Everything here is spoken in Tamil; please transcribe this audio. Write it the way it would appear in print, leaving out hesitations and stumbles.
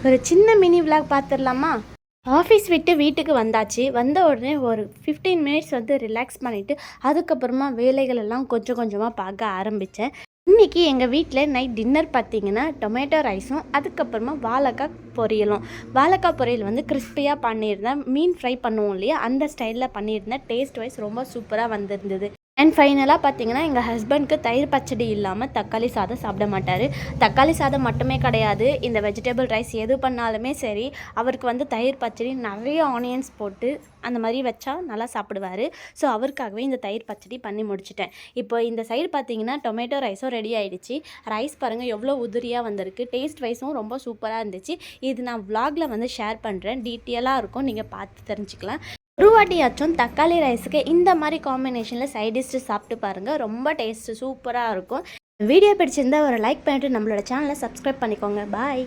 ஒரு சின்ன மினி விளாக் பார்த்துடலாமா? ஆஃபீஸ் விட்டு வீட்டுக்கு வந்தாச்சு. வந்த உடனே ஒரு 15 மினிட்ஸ் வந்து ரிலாக்ஸ் பண்ணிவிட்டு அதுக்கப்புறமா வேலைகள் எல்லாம் கொஞ்சம் கொஞ்சமாக பார்க்க ஆரம்பித்தேன். இன்றைக்கி எங்கள் வீட்டில் நைட் டின்னர் பார்த்திங்கன்னா டொமேட்டோ ரைஸும் அதுக்கப்புறமா வாழைக்காய் பொரியலும். வாழைக்காய் பொரியல் வந்து கிறிஸ்பியாக பண்ணியிருந்தேன். மீன் ஃப்ரை பண்ணுவோம் இல்லையா, அந்த ஸ்டைலில் பண்ணியிருந்தேன். டேஸ்ட் வைஸ் ரொம்ப சூப்பராக வந்திருந்தது. அண்ட் ஃபைனலாக பார்த்தீங்கன்னா எங்கள் ஹஸ்பண்ட்க்கு தயிர் பச்சடி இல்லாமல் தக்காளி சாதம் சாப்பிட மாட்டார். தக்காளி சாதம் மட்டுமே கிடையாது, இந்த வெஜிடபிள் ரைஸ் எது பண்ணாலுமே சரி, அவருக்கு வந்து தயிர் பச்சடி நிறைய ஆனியன்ஸ் போட்டு அந்த மாதிரி வச்சா நல்லா சாப்பிடுவார். ஸோ அவருக்காகவே இந்த தயிர் பச்சடி பண்ணி முடிச்சிட்டேன். இப்போ இந்த சைடு பார்த்தீங்கன்னா டொமேட்டோ ரைஸும் ரெடி ஆகிடுச்சு. ரைஸ் பாருங்கள் எவ்வளோ உதிரியாக வந்திருக்கு. டேஸ்ட் வைஸும் ரொம்ப சூப்பராக இருந்துச்சு. இது நான் விலாகில் வந்து ஷேர் பண்ணுறேன். டீட்டெயிலாக இருக்கும், நீங்கள் பார்த்து தெரிஞ்சுக்கலாம். ஒரு வாட்டியாச்சும் தக்காளி ரைஸுக்கு இந்த மாதிரி காம்பினேஷனில் சைட் டிஷ்ஷு சாப்பிட்டு பாருங்கள். ரொம்ப டேஸ்ட்டு சூப்பராக இருக்கும். வீடியோ பிடிச்சிருந்தால் ஒரு லைக் பண்ணிவிட்டு நம்மளோட சேனலை சப்ஸ்கிரைப் பண்ணிக்கோங்க. பாய்.